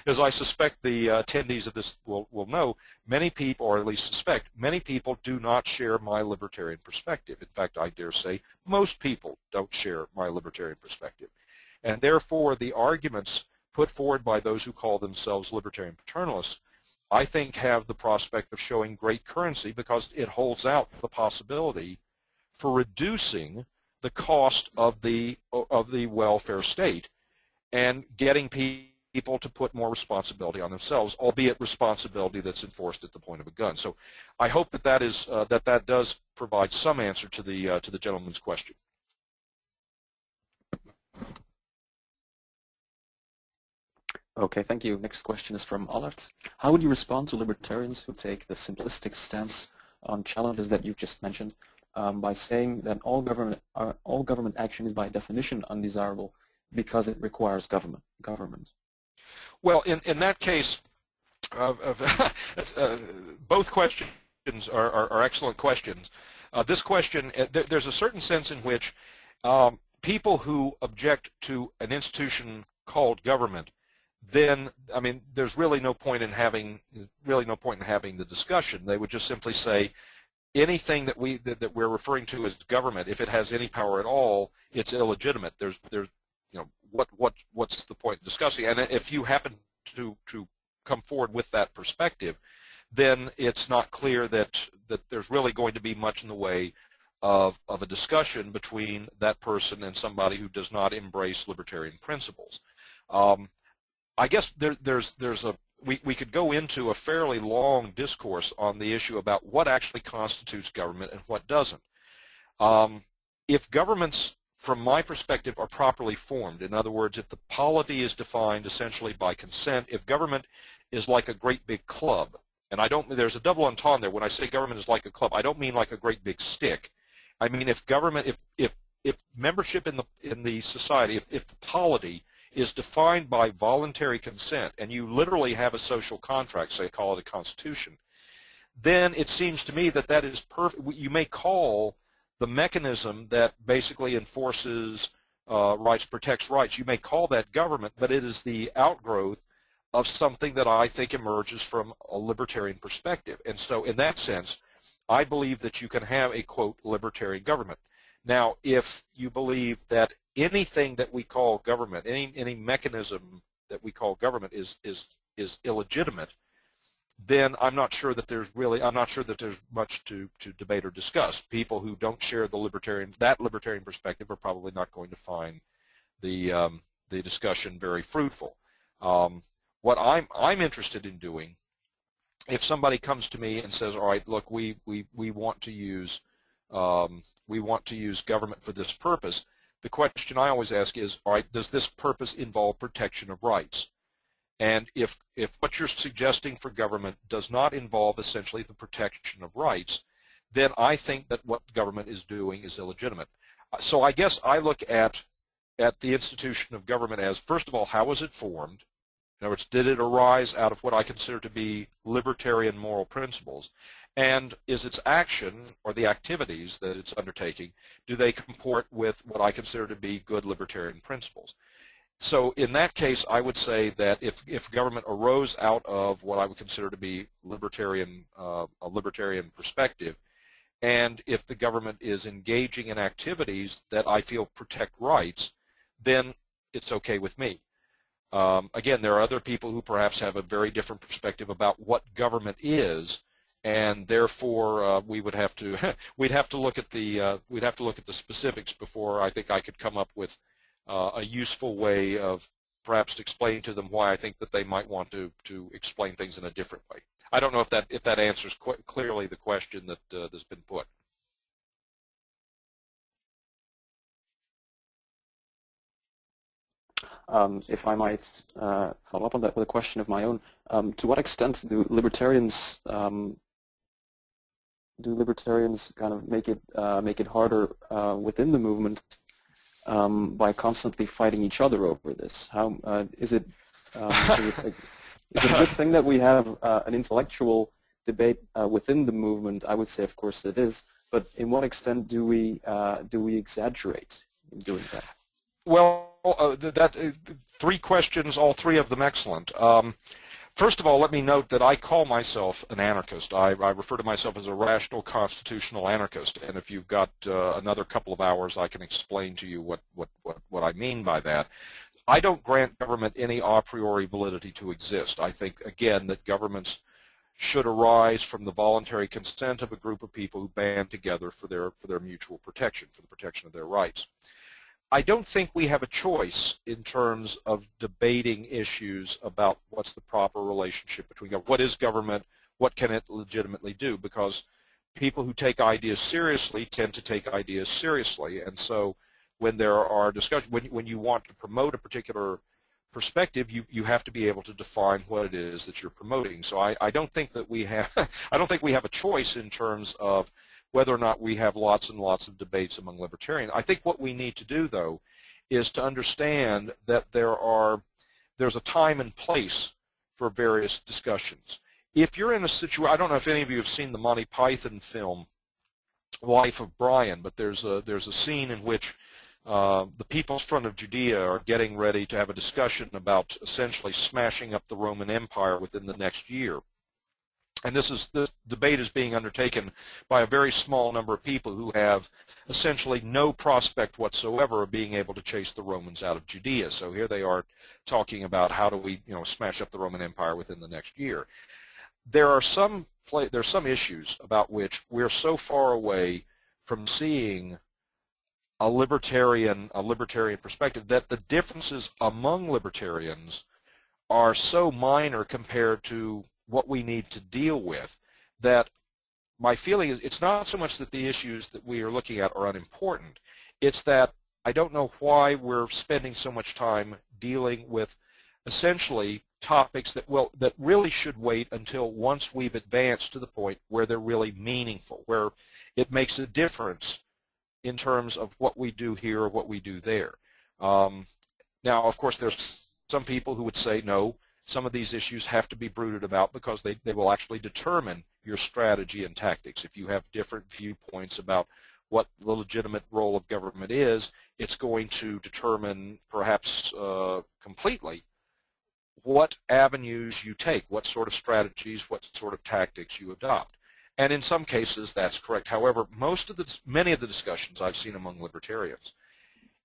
as I suspect the attendees of this will know, many people, or at least suspect, many people do not share my libertarian perspective. In fact, I dare say most people don't share my libertarian perspective. And therefore, the arguments put forward by those who call themselves libertarian paternalists, I think, have the prospect of showing great currency, because it holds out the possibility for reducing the cost of the welfare state and getting people to put more responsibility on themselves, albeit responsibility that's enforced at the point of a gun. So I hope that that does provide some answer to the gentleman's question. Okay, thank you. Next question is from Allard. How would you respond to libertarians who take the simplistic stance on challenges that you've just mentioned by saying that all government action is by definition undesirable because it requires government? Well, in that case, both questions are excellent questions. This question, there's a certain sense in which people who object to an institution called government, then, I mean, there's really no point in having the discussion. They would just simply say anything that we're referring to as government, if it has any power at all, it's illegitimate. There's you know, what's the point in discussing? And if you happen to come forward with that perspective, then it's not clear that there's really going to be much in the way of a discussion between that person and somebody who does not embrace libertarian principles. I guess we could go into a fairly long discourse on the issue about what actually constitutes government and what doesn't. If governments, from my perspective, are properly formed, in other words, if the polity is defined essentially by consent, if government is like a great big club, and there's a double entendre there. When I say government is like a club, I don't mean like a great big stick. I mean if government, if membership in the society, if the polity is defined by voluntary consent, and you literally have a social contract, say call it a constitution, then it seems to me that that is perfect. You may call the mechanism that basically enforces rights, protects rights, you may call that government, but it is the outgrowth of something that I think emerges from a libertarian perspective. And so in that sense, I believe that you can have a, quote, libertarian government. Now, if you believe that anything that we call government, any mechanism that we call government is illegitimate, then I'm not sure that there's much to debate or discuss. People who don't share that libertarian perspective are probably not going to find the discussion very fruitful. What I'm interested in doing, if somebody comes to me and says, all right, look, we want to use government for this purpose, the question I always ask is, all right, does this purpose involve protection of rights? And if what you're suggesting for government does not involve essentially the protection of rights, then I think that what government is doing is illegitimate. So I guess I look at the institution of government as, first of all, how was it formed? In other words, did it arise out of what I consider to be libertarian moral principles? And is its action, or the activities that it's undertaking, do they comport with what I consider to be good libertarian principles? So in that case, I would say that if government arose out of what I would consider to be a libertarian perspective, and if the government is engaging in activities that I feel protect rights, then it's okay with me. Again, there are other people who perhaps have a very different perspective about what government is, and therefore we would have to we'd have to look at the specifics before I think I could come up with a useful way of perhaps explaining to them why I think that they might want to explain things in a different way. I don't know if that answers quite clearly the question that's been put. If I might follow up on that with a question of my own, to what extent do libertarians kind of make it harder within the movement by constantly fighting each other over this? How is it a good thing that we have an intellectual debate within the movement? I would say, of course, it is. But in what extent do we exaggerate in doing that? Well, three questions, all three of them excellent. First of all, let me note that I call myself an anarchist. I refer to myself as a rational constitutional anarchist, and if you've got another couple of hours, I can explain to you what I mean by that. I don't grant government any a priori validity to exist. I think, again, that governments should arise from the voluntary consent of a group of people who band together for their mutual protection, for the protection of their rights. I don't think we have a choice in terms of debating issues about what's the proper relationship between government. What is government? What can it legitimately do? Because people who take ideas seriously tend to take ideas seriously. And so when there are discussions, when you want to promote a particular perspective, you have to be able to define what it is that you're promoting. So I don't think that we have I don't think we have a choice in terms of whether or not we have lots and lots of debates among libertarians. I think what we need to do, though, is to understand that there's a time and place for various discussions. If you're in a situation, I don't know if any of you have seen the Monty Python film Life of Brian, but there's a scene in which the People's Front of Judea are getting ready to have a discussion about essentially smashing up the Roman Empire within the next year. And this debate is being undertaken by a very small number of people who have essentially no prospect whatsoever of being able to chase the Romans out of Judea. So here they are talking about how do we, smash up the Roman Empire within the next year. there's some issues about which we're so far away from seeing a libertarian perspective that the differences among libertarians are so minor compared to what we need to deal with that my feeling is it's not so much that the issues that we are looking at are unimportant, it's that I don't know why we're spending so much time dealing with essentially topics that really should wait until once we've advanced to the point where they're really meaningful, where it makes a difference in terms of what we do here or what we do there. Now, of course, there's some people who would say, no, some of these issues have to be brooded about because they will actually determine your strategy and tactics. If you have different viewpoints about what the legitimate role of government is, it's going to determine perhaps completely what avenues you take, what sort of strategies, what sort of tactics you adopt. And in some cases, that's correct. However, many of the discussions I've seen among libertarians,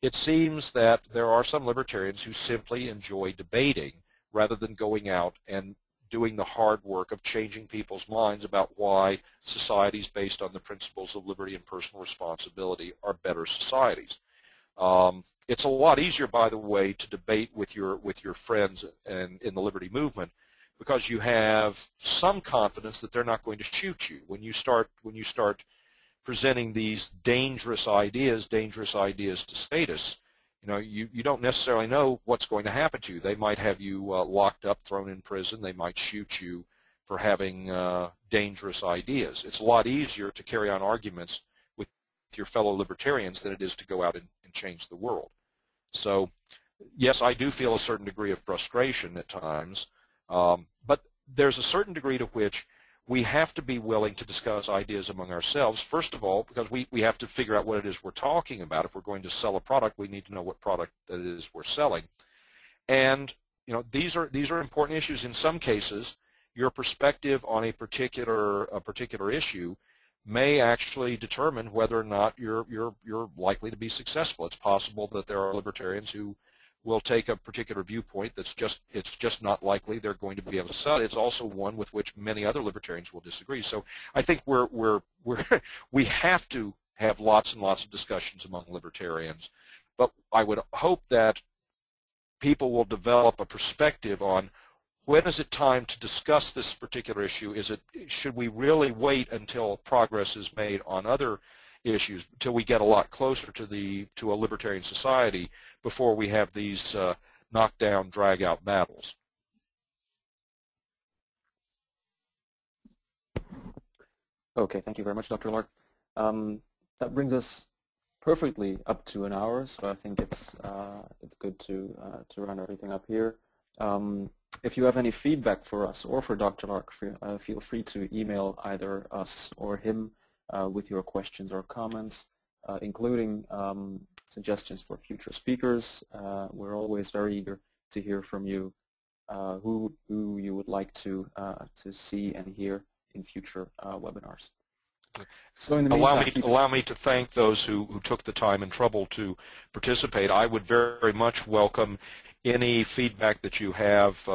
it seems that there are some libertarians who simply enjoy debating rather than going out and doing the hard work of changing people's minds about why societies based on the principles of liberty and personal responsibility are better societies. It's a lot easier, by the way, to debate with your friends in the liberty movement because you have some confidence that they're not going to shoot you. When you start presenting these dangerous ideas to status, you don't necessarily know what's going to happen to you. They might have you locked up, thrown in prison. They might shoot you for having dangerous ideas. It's a lot easier to carry on arguments with your fellow libertarians than it is to go out and change the world. So, yes, I do feel a certain degree of frustration at times, but there's a certain degree to which we have to be willing to discuss ideas among ourselves, first of all, because we have to figure out what it is we're talking about. If we're going to sell a product, we need to know what product that it is we're selling. And these are important issues. In some cases, your perspective on a particular issue may actually determine whether or not you're likely to be successful. It's possible that there are libertarians who will take a particular viewpoint it's just not likely they're going to be able to sell it. It's also one with which many other libertarians will disagree. So I think we have to have lots and lots of discussions among libertarians, but I would hope that people will develop a perspective on when is it time to discuss this particular issue. Should we really wait until progress is made on other issues, until we get a lot closer to a libertarian society before we have these knockdown, drag-out battles? Okay, thank you very much, Dr. Lark. That brings us perfectly up to an hour, so I think it's good to round everything up here. If you have any feedback for us or for Dr. Lark, feel free to email either us or him with your questions or comments, including suggestions for future speakers. We're always very eager to hear from you, who you would like to see and hear in future webinars. So in the meantime, allow me to thank those who took the time and trouble to participate. I would very much welcome any feedback that you have,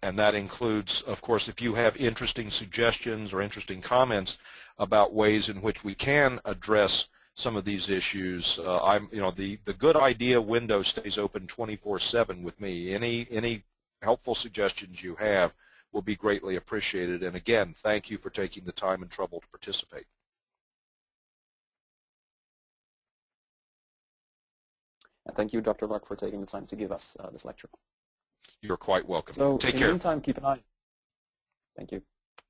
and that includes, of course, if you have interesting suggestions or interesting comments about ways in which we can address some of these issues. The good idea window stays open 24/7 with me. Any helpful suggestions you have will be greatly appreciated. And again, thank you for taking the time and trouble to participate. And thank you, Dr. Lark, for taking the time to give us this lecture. You're quite welcome. So Take care. In the meantime, keep an eye. Thank you.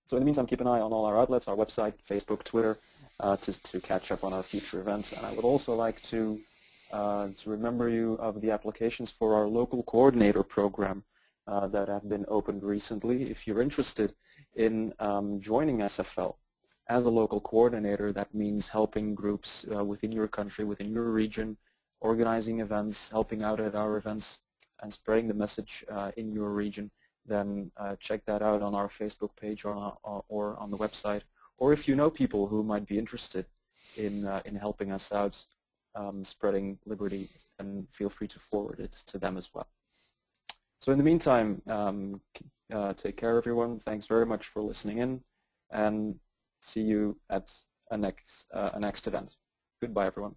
So in the meantime, keep an eye on all our outlets, our website, Facebook, Twitter, to catch up on our future events. And I would also like to remember you of the applications for our local coordinator program that have been opened recently. If you're interested in joining SFL as a local coordinator, that means helping groups within your country, within your region, organizing events, helping out at our events, and spreading the message in your region, then check that out on our Facebook page or on the website. Or if you know people who might be interested in helping us out spreading liberty, then feel free to forward it to them as well. So in the meantime, Take care, everyone. Thanks very much for listening in, and see you at a next event. Goodbye, everyone.